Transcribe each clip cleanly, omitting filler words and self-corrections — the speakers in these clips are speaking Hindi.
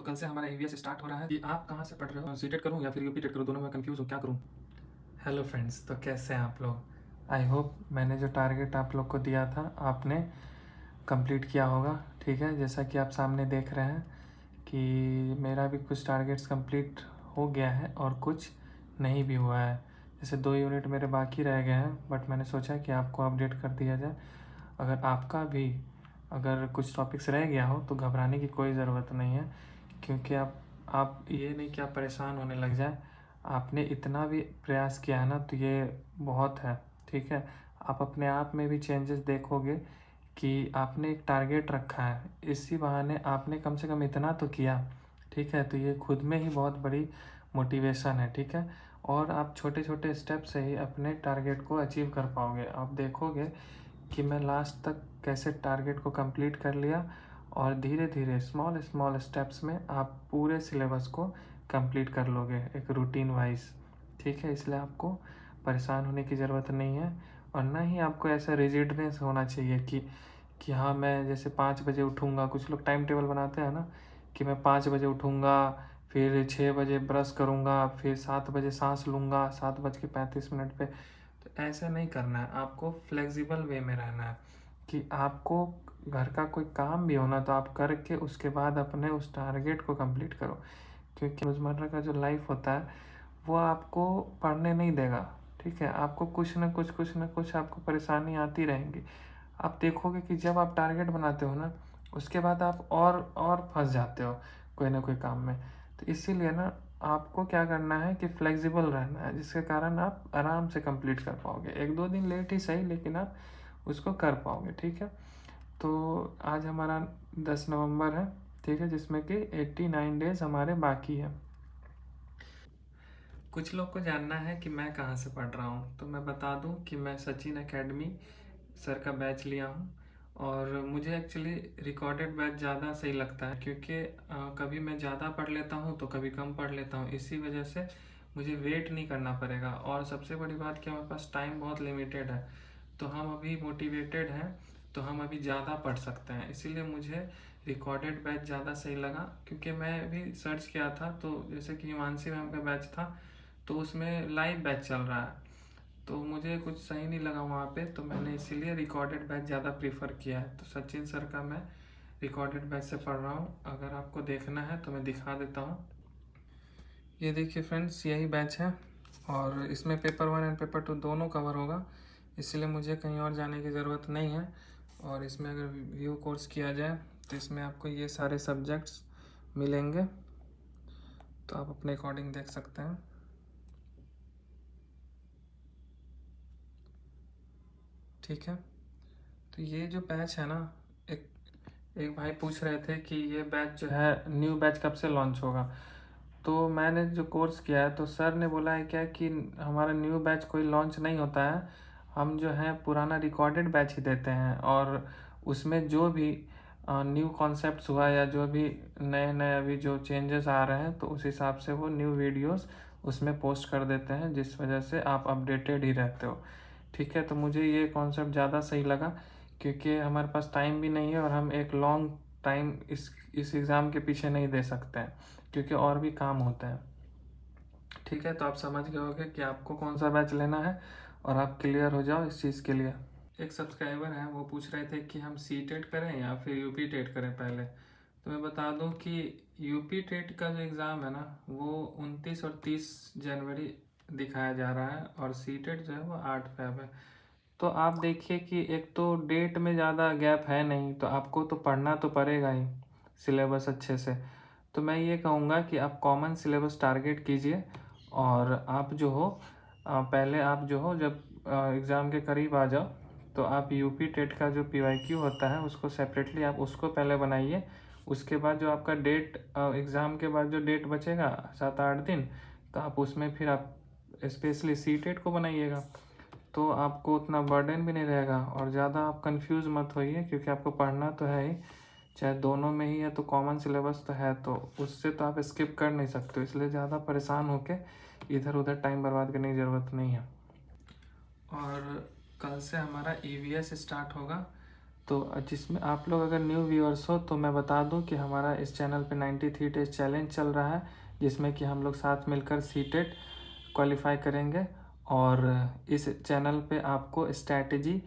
कल से हमारा ईवीएस स्टार्ट हो रहा है कि आप कहाँ से पढ़ रहे हो, सीटेट करूँ या फिर यूपी टेट करूँ, दोनों में कंफ्यूज हूँ, क्या करूँ। हेलो फ्रेंड्स, तो कैसे हैं आप लोग। आई होप मैंने जो टारगेट आप लोग को दिया था आपने कंप्लीट किया होगा। ठीक है, जैसा कि आप सामने देख रहे हैं कि मेरा भी कुछ टारगेट्स कंप्लीट हो गया है और कुछ नहीं भी हुआ है। जैसे 2 यूनिट मेरे बाकी रह गए हैं, बट मैंने सोचा कि आपको अपडेट कर दिया जाए। अगर आपका भी अगर कुछ टॉपिक्स रह गया हो तो घबराने की कोई ज़रूरत नहीं है, क्योंकि आप ये नहीं कि आप परेशान होने लग जाए। आपने इतना भी प्रयास किया है ना, तो ये बहुत है। ठीक है, आप अपने आप में भी चेंजेस देखोगे कि आपने एक टारगेट रखा है, इसी बहाने आपने कम से कम इतना तो किया। ठीक है, तो ये खुद में ही बहुत बड़ी मोटिवेशन है। ठीक है, और आप छोटे छोटे स्टेप से ही अपने टारगेट को अचीव कर पाओगे। आप देखोगे कि मैं लास्ट तक कैसे टारगेट को कंप्लीट कर लिया, और धीरे धीरे स्मॉल स्मॉल स्टेप्स में आप पूरे सिलेबस को कंप्लीट कर लोगे एक रूटीन वाइज। ठीक है, इसलिए आपको परेशान होने की ज़रूरत नहीं है, और ना ही आपको ऐसा रिजिडनेस होना चाहिए कि हाँ मैं जैसे 5 बजे उठूँगा। कुछ लोग टाइम टेबल बनाते हैं ना कि मैं 5 बजे उठूँगा, फिर 6 बजे ब्रश करूँगा, फिर 7 बजे सांस लूँगा, 7:35 पे। तो ऐसा नहीं करना है, आपको फ्लेक्सिबल वे में रहना है कि आपको घर का कोई काम भी होना तो आप करके उसके बाद अपने उस टारगेट को कंप्लीट करो। क्योंकि रोज़मर्रा का जो लाइफ होता है वो आपको पढ़ने नहीं देगा। ठीक है, आपको कुछ ना कुछ आपको परेशानी आती रहेंगी। आप देखोगे कि जब आप टारगेट बनाते हो ना, उसके बाद आप और फंस जाते हो कोई ना कोई काम में। तो इसीलिए ना आपको क्या करना है कि फ्लेक्सिबल रहना है, जिसके कारण आप आराम से कंप्लीट कर पाओगे। 1-2 दिन लेट ही सही, लेकिन आप उसको कर पाओगे। ठीक है, तो आज हमारा 10 नवंबर है। ठीक है, जिसमें कि 89 डेज हमारे बाकी है। कुछ लोग को जानना है कि मैं कहाँ से पढ़ रहा हूँ, तो मैं बता दूँ कि मैं सचिन एकेडमी सर का बैच लिया हूँ। और मुझे एक्चुअली रिकॉर्डेड बैच ज़्यादा सही लगता है, क्योंकि कभी मैं ज़्यादा पढ़ लेता हूँ तो कभी कम पढ़ लेता हूँ। इसी वजह से मुझे वेट नहीं करना पड़ेगा, और सबसे बड़ी बात कि हमारे पास टाइम बहुत लिमिटेड है। तो हम अभी मोटिवेटेड हैं, तो हम अभी ज़्यादा पढ़ सकते हैं। इसीलिए मुझे रिकॉर्डेड बैच ज़्यादा सही लगा, क्योंकि मैं भी सर्च किया था तो जैसे कि हिमांशी मैम का बैच था, तो उसमें लाइव बैच चल रहा है, तो मुझे कुछ सही नहीं लगा वहाँ पे, तो मैंने इसीलिए रिकॉर्डेड बैच ज़्यादा प्रीफर किया है। तो सचिन सर का मैं रिकॉर्डेड बैच से पढ़ रहा हूँ। अगर आपको देखना है तो मैं दिखा देता हूँ। ये देखिए फ्रेंड्स, यही बैच है, और इसमें पेपर 1 एंड पेपर 2 दोनों कवर होगा, इसलिए मुझे कहीं और जाने की ज़रूरत नहीं है। और इसमें अगर व्यू कोर्स किया जाए तो इसमें आपको ये सारे सब्जेक्ट्स मिलेंगे, तो आप अपने अकॉर्डिंग देख सकते हैं। ठीक है, तो ये जो बैच है ना, एक एक भाई पूछ रहे थे कि ये बैच जो है न्यू बैच कब से लॉन्च होगा। तो मैंने जो कोर्स किया है, तो सर ने बोला है क्या कि हमारा न्यू बैच कोई लॉन्च नहीं होता है, हम जो है पुराना रिकॉर्डेड बैच ही देते हैं, और उसमें जो भी न्यू कॉन्सेप्ट्स हुआ या जो भी नए नए अभी जो चेंजेस आ रहे हैं, तो उस हिसाब से वो न्यू वीडियोस उसमें पोस्ट कर देते हैं, जिस वजह से आप अपडेटेड ही रहते हो। ठीक है, तो मुझे ये कॉन्सेप्ट ज़्यादा सही लगा, क्योंकि हमारे पास टाइम भी नहीं है, और हम एक लॉन्ग टाइम इस एग्ज़ाम के पीछे नहीं दे सकते हैं, क्योंकि और भी काम होते हैं। ठीक है, तो आप समझ गए होंगे कि आपको कौन सा बैच लेना है, और आप क्लियर हो जाओ इस चीज़ के लिए। एक सब्सक्राइबर हैं, वो पूछ रहे थे कि हम सी टेट करें या फिर यूपी टेट करें पहले। तो मैं बता दूं कि यूपी टेट का जो एग्ज़ाम है ना, वो 29 और 30 जनवरी दिखाया जा रहा है, और सी टेट जो है वो 8 फेब है। तो आप देखिए कि एक तो डेट में ज़्यादा गैप है नहीं, तो आपको तो पढ़ना तो पड़ेगा ही सिलेबस अच्छे से। तो मैं ये कहूँगा कि आप कॉमन सिलेबस टारगेट कीजिए, और आप जो हो पहले आप जो हो जब एग्ज़ाम के करीब आ जाओ, तो आप यूपी टेट का जो पीवाईक्यू होता है उसको सेपरेटली आप उसको पहले बनाइए। उसके बाद जो आपका डेट एग्ज़ाम के बाद जो डेट बचेगा 7-8 दिन, तो आप उसमें फिर आप स्पेशली सी टेट को बनाइएगा, तो आपको उतना बर्डन भी नहीं रहेगा। और ज़्यादा आप कंफ्यूज मत होइए, क्योंकि आपको पढ़ना तो है ही, चाहे दोनों में ही है, तो कॉमन सिलेबस तो है, तो उससे तो आप स्किप कर नहीं सकते हो। इसलिए ज़्यादा परेशान होके इधर उधर टाइम बर्बाद करने की ज़रूरत नहीं है। और कल से हमारा ईवीएस स्टार्ट होगा, तो जिसमें आप लोग अगर न्यू व्यूअर्स हो तो मैं बता दूं कि हमारा इस चैनल पे 93 डेज चैलेंज चल रहा है, जिसमें कि हम लोग साथ मिलकर सीटेट क्वालिफाई करेंगे। और इस चैनल पे आपको स्ट्रैटेजी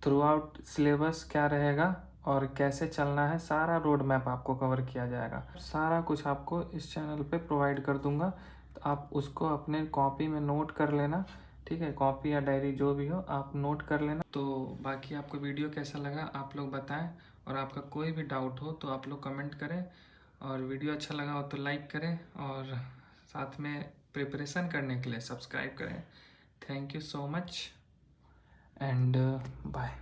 थ्रू आउट सिलेबस क्या रहेगा और कैसे चलना है, सारा रोड मैप आपको कवर किया जाएगा। सारा कुछ आपको इस चैनल पे प्रोवाइड कर दूंगा, तो आप उसको अपने कॉपी में नोट कर लेना, ठीक है। कॉपी या डायरी जो भी हो आप नोट कर लेना। तो बाकी आपको वीडियो कैसा लगा आप लोग बताएं, और आपका कोई भी डाउट हो तो आप लोग कमेंट करें, और वीडियो अच्छा लगा हो तो लाइक करें, और साथ में प्रिपरेशन करने के लिए सब्सक्राइब करें। Thank you so much and bye.